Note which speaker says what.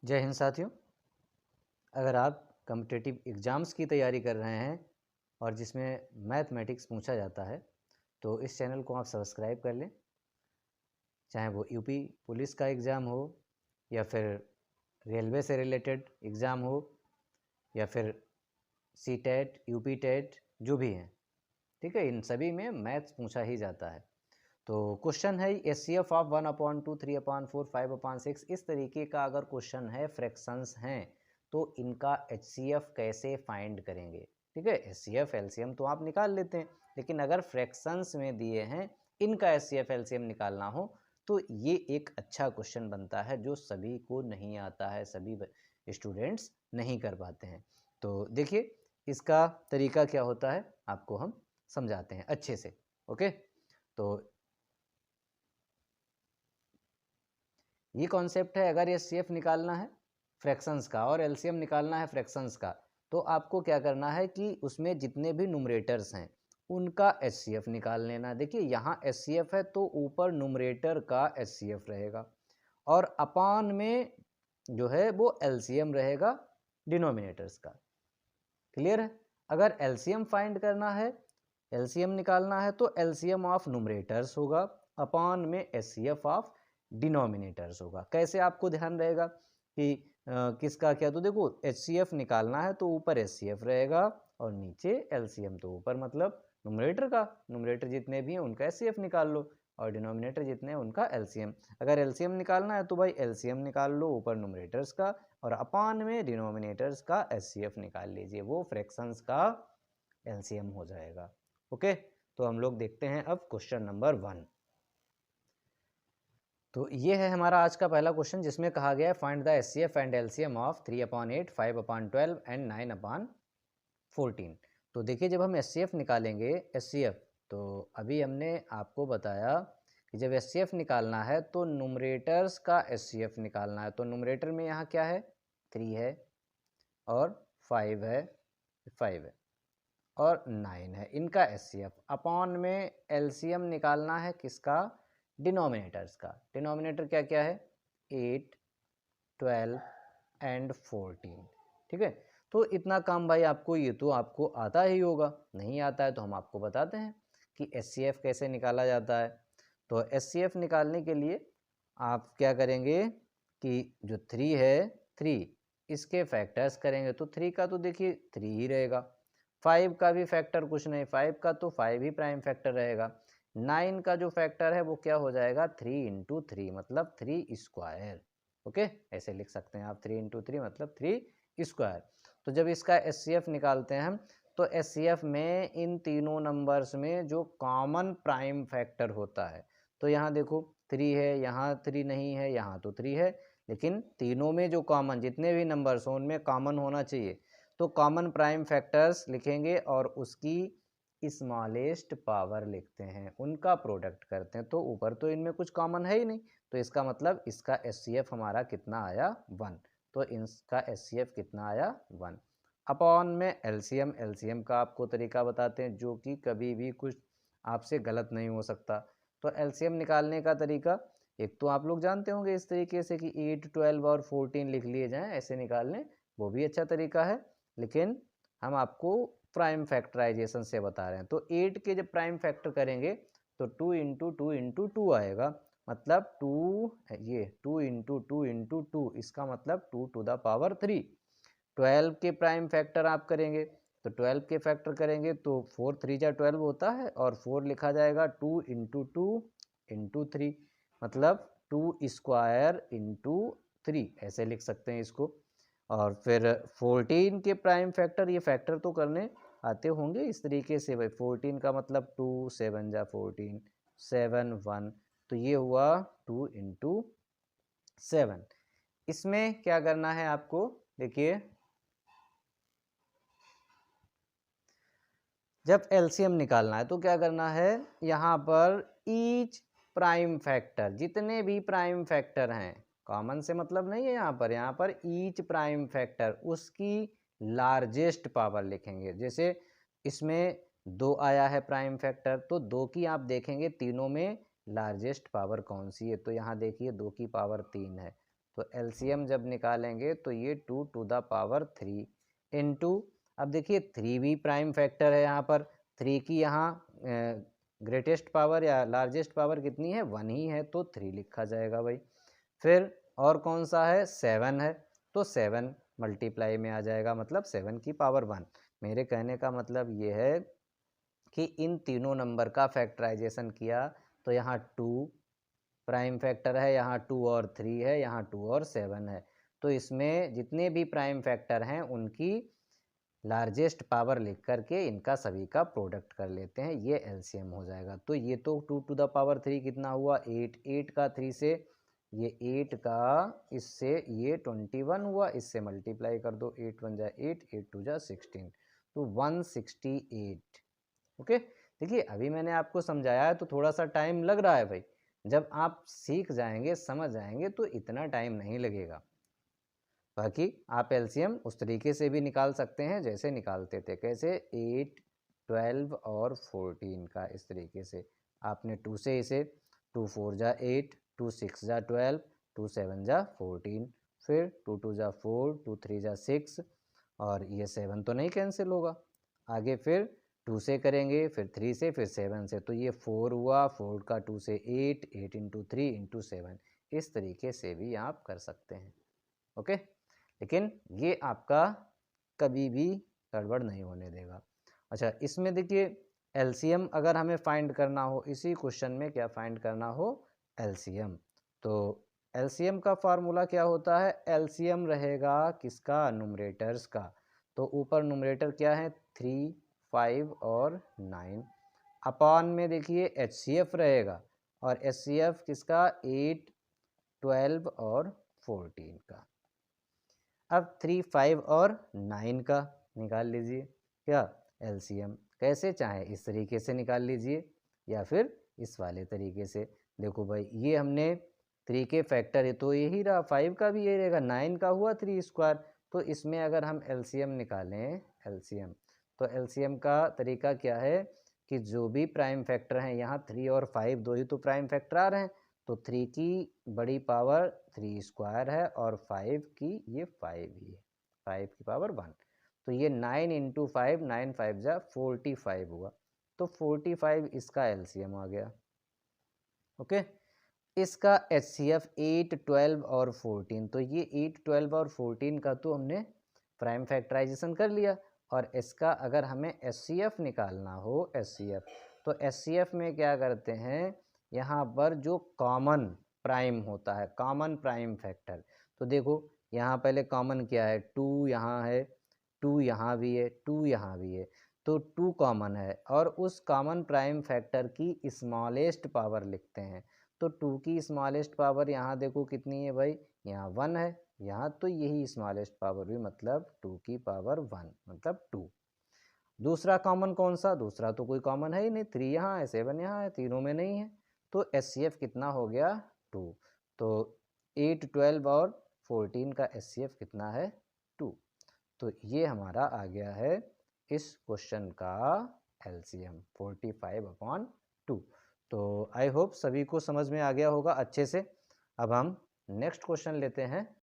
Speaker 1: जय हिंद साथियों। अगर आप कॉम्पिटिटिव एग्ज़ाम्स की तैयारी कर रहे हैं और जिसमें मैथमेटिक्स पूछा जाता है तो इस चैनल को आप सब्सक्राइब कर लें। चाहे वो यूपी पुलिस का एग्ज़ाम हो या फिर रेलवे से रिलेटेड एग्ज़ाम हो या फिर सी टेट यूपी टेट जो भी हैं, ठीक है, इन सभी में मैथ्स पूछा ही जाता है। तो क्वेश्चन है एच सी एफ ऑफ 1/2, 3/4, 5/6 इस तरीके का अगर क्वेश्चन है, फ्रैक्शंस हैं, तो इनका एच सी एफ कैसे फाइंड करेंगे। ठीक है, एच सी एफ एलसीएम तो आप निकाल लेते हैं, लेकिन अगर फ्रैक्शंस में दिए हैं इनका एच सी एफ एलसीएम निकालना हो तो ये एक अच्छा क्वेश्चन बनता है जो सभी को नहीं आता है, सभी स्टूडेंट्स नहीं कर पाते हैं। तो देखिए इसका तरीका क्या होता है आपको हम समझाते हैं अच्छे से। ओके, तो ये कॉन्सेप्ट है, अगर एच सी एफ निकालना है फ्रैक्शंस का और एलसीएम निकालना है फ्रैक्शंस का, तो आपको क्या करना है कि उसमें जितने भी न्यूमरेटर्स हैं उनका एच सी एफ निकाल लेना। देखिए यहाँ एच सी एफ है तो ऊपर न्यूमरेटर का एच सी एफ रहेगा और अपान में जो है वो एलसीएम रहेगा डिनोमिनेटर्स का। क्लियर है। अगर एलसीएम फाइंड करना है, एलसीएम निकालना है, तो एलसीएम ऑफ न्यूमरेटर्स होगा अपॉन में एचसीएफ ऑफ डिनोमिनेटर्स होगा। कैसे आपको ध्यान रहेगा कि किसका क्या, तो देखो एचसीएफ निकालना है तो ऊपर एचसीएफ रहेगा और नीचे एलसीएम, तो ऊपर मतलब न्यूमरेटर का, न्यूमरेटर जितने भी हैं उनका एचसीएफ निकाल लो और डिनोमिनेटर जितने हैं उनका एलसीएम। अगर एलसीएम निकालना है तो भाई एलसीएम निकाल लो ऊपर न्यूमरेटर्स का और अपान में डिनोमिनेटर्स का एचसीएफ निकाल लीजिए, वो फ्रैक्शंस का एलसीएम हो जाएगा। ओके, तो हम लोग देखते हैं अब क्वेश्चन नंबर 1। तो ये है हमारा आज का पहला क्वेश्चन जिसमें कहा गया है find the HCF and LCM of 3/8, 5/12 and 9/14। तो देखिए जब हम एचसीएफ निकालेंगे, एचसीएफ तो अभी हमने आपको बताया कि जब एचसीएफ निकालना है तो न्यूमरेटर्स का एचसीएफ निकालना है। तो न्यूमरेटर में यहाँ क्या है, 3 है और 5 है, 5 है और 9 है, इनका एचसीएफ अपॉन में एलसीएम निकालना है किसका, डिनोमिनेटर्स का। डिनोमिनेटर क्या क्या है, 8, 12 एंड 14। ठीक है, तो इतना काम भाई आपको, ये तो आपको आता ही होगा, नहीं आता है तो हम आपको बताते हैं कि एचसीएफ कैसे निकाला जाता है। तो एचसीएफ निकालने के लिए आप क्या करेंगे कि जो 3 है, 3 इसके फैक्टर्स करेंगे तो 3 का तो देखिए 3 ही रहेगा, 5 का भी फैक्टर कुछ नहीं, 5 का तो 5 ही प्राइम फैक्टर रहेगा, 9 का जो फैक्टर है वो क्या हो जाएगा 3 इंटू 3 मतलब 3 स्क्वायर। ओके, ऐसे लिख सकते हैं आप 3 इंटू 3 मतलब 3 स्क्वायर। तो जब इसका एचसीएफ निकालते हैं हम तो एचसीएफ में इन तीनों नंबर्स में जो कॉमन प्राइम फैक्टर होता है, तो यहाँ देखो 3 है, यहाँ 3 नहीं है, यहाँ तो 3 है, लेकिन तीनों में जो कॉमन जितने भी नंबर्स हों उनमें कॉमन होना चाहिए, तो कॉमन प्राइम फैक्टर्स लिखेंगे और उसकी स्मॉलेस्ट पावर लिखते हैं, उनका प्रोडक्ट करते हैं। तो ऊपर तो इनमें कुछ कॉमन है ही नहीं, तो इसका मतलब इसका एचसीएफ हमारा कितना आया, 1। तो इसका एचसीएफ कितना आया, 1 अपॉन में एलसीएम। एलसीएम का आपको तरीका बताते हैं जो कि कभी भी कुछ आपसे गलत नहीं हो सकता। तो एलसीएम निकालने का तरीका एक तो आप लोग जानते होंगे इस तरीके से कि 8, 12 और 14 लिख लिए जाएं, ऐसे निकालने, वो भी अच्छा तरीका है, लेकिन हम आपको प्राइम फैक्टराइजेशन से बता रहे हैं। तो 8 के जब प्राइम फैक्टर करेंगे तो 2 इंटू 2 इंटू 2 आएगा, मतलब 2, ये 2 इंटू 2 इंटू 2, इसका मतलब 2 टू द पावर 3। 12 के प्राइम फैक्टर आप करेंगे तो 12 के फैक्टर करेंगे तो 4 3 जा 12 होता है और 4 लिखा जाएगा 2 इंटू 2 इंटू 3 मतलब 2 स्क्वायर इंटू 3, ऐसे लिख सकते हैं इसको। और फिर 14 के प्राइम फैक्टर, ये फैक्टर तो करने आते होंगे इस तरीके से भाई, 14 का मतलब 2 7 जा 14, 7 1, तो ये हुआ 2 इंटू 7। इसमें क्या करना है आपको, देखिए जब एलसीएम निकालना है तो क्या करना है, यहाँ पर ईच प्राइम फैक्टर, जितने भी प्राइम फैक्टर हैं, कॉमन से मतलब नहीं है यहाँ पर ईच प्राइम फैक्टर उसकी लार्जेस्ट पावर लिखेंगे। जैसे इसमें 2 आया है प्राइम फैक्टर, तो 2 की आप देखेंगे तीनों में लार्जेस्ट पावर कौन सी है, तो यहाँ देखिए 2 की पावर 3 है, तो एलसीएम जब निकालेंगे तो ये 2 टू द पावर 3 इंटू, अब देखिए 3 भी प्राइम फैक्टर है यहाँ पर, 3 की यहाँ ग्रेटेस्ट पावर या लार्जेस्ट पावर कितनी है, 1 ही है, तो 3 लिखा जाएगा भाई। फिर और कौन सा है, 7 है, तो 7 मल्टीप्लाई में आ जाएगा, मतलब 7 की पावर 1। मेरे कहने का मतलब ये है कि इन तीनों नंबर का फैक्टराइजेशन किया तो यहाँ 2 प्राइम फैक्टर है, यहाँ 2 और 3 है, यहाँ 2 और 7 है, तो इसमें जितने भी प्राइम फैक्टर हैं उनकी लार्जेस्ट पावर लिख करके इनका सभी का प्रोडक्ट कर लेते हैं, ये एलसीएम हो जाएगा। तो ये तो 2 टू द पावर 3 कितना हुआ, 8, 8 का 3 से, ये 8 का इससे ये 21 हुआ, इससे मल्टीप्लाई कर दो, 8 1 जा 8, 8 2 जा 16, तो 168। ओके, देखिए अभी मैंने आपको समझाया है तो थोड़ा सा टाइम लग रहा है भाई, जब आप सीख जाएंगे समझ जाएंगे तो इतना टाइम नहीं लगेगा। बाकी आप एलसीएम उस तरीके से भी निकाल सकते हैं जैसे निकालते थे, कैसे, 8, 12 और 14 का, इस तरीके से आपने 2 से इसे, 2 4 जा 8, 2 6 जा 12, 2 7 जा 14, फिर 2 2 जा 4, 2 3 जा 6, और ये 7 तो नहीं कैंसिल होगा, आगे फिर 2 से करेंगे, फिर 3 से, फिर 7 से, तो ये 4 हुआ, 4 का 2 से 8, 8 इंटू 3 इंटू 7, इस तरीके से भी आप कर सकते हैं। ओके, लेकिन ये आपका कभी भी गड़बड़ नहीं होने देगा। अच्छा, इसमें देखिए एलसीएम अगर हमें फाइंड करना हो, इसी क्वेश्चन में क्या फाइंड करना हो, एलसीएम, तो एलसीएम का फार्मूला क्या होता है, एलसीएम रहेगा किसका, न्यूमरेटर्स का, तो ऊपर न्यूमरेटर क्या है, 3, 5 और 9, अपॉन में देखिए एचसीएफ रहेगा, और एचसीएफ किसका, 8, 12 और 14 का। अब 3, 5 और 9 का निकाल लीजिए, क्या एलसीएम, कैसे चाहे इस तरीके से निकाल लीजिए या फिर इस वाले तरीके से। देखो भाई ये हमने 3 के फैक्टर है तो यही रहा, 5 का भी यही रहेगा, 9 का हुआ 3 स्क्वायर, तो इसमें अगर हम एलसीएम निकालें, एलसीएम, तो एलसीएम का तरीका क्या है कि जो भी प्राइम फैक्टर हैं, यहाँ 3 और 5 दो ही तो प्राइम फैक्टर आ रहे हैं, तो 3 की बड़ी पावर 3 स्क्वायर है और 5 की ये 5 ही है, 5 की पावर 1, तो ये 9 इंटू 5, 9 5 जा 45 हुआ, तो 45 इसका एलसीएम आ गया। ओके, इसका एचसीएफ 8, 12 और 14, तो ये 8, 12 और 14 का तो हमने प्राइम फैक्टराइजेशन कर लिया, और इसका अगर हमें एचसीएफ निकालना हो, एचसीएफ, तो एचसीएफ में क्या करते हैं, यहाँ पर जो कॉमन प्राइम होता है, कॉमन प्राइम फैक्टर, तो देखो यहाँ पहले कॉमन क्या है, 2 यहाँ है, 2 यहाँ भी है, 2 यहाँ भी है, तो 2 कॉमन है, और उस कॉमन प्राइम फैक्टर की स्मॉलेस्ट पावर लिखते हैं, तो 2 की स्मॉलेस्ट पावर यहाँ देखो कितनी है भाई, यहाँ 1 है, यहाँ तो यही स्मॉलेस्ट पावर भी, मतलब 2 की पावर 1 मतलब 2। दूसरा कॉमन कौन सा, दूसरा तो कोई कॉमन है ही नहीं, 3 यहाँ है, 7 यहाँ है, तीनों में नहीं है, तो एचसीएफ कितना हो गया, 2, तो 8, 12 और 14 का एचसीएफ कितना है, 2, तो ये हमारा आ गया है इस क्वेश्चन का एलसीएम 45/2। तो आई होप सभी को समझ में आ गया होगा अच्छे से। अब हम नेक्स्ट क्वेश्चन लेते हैं।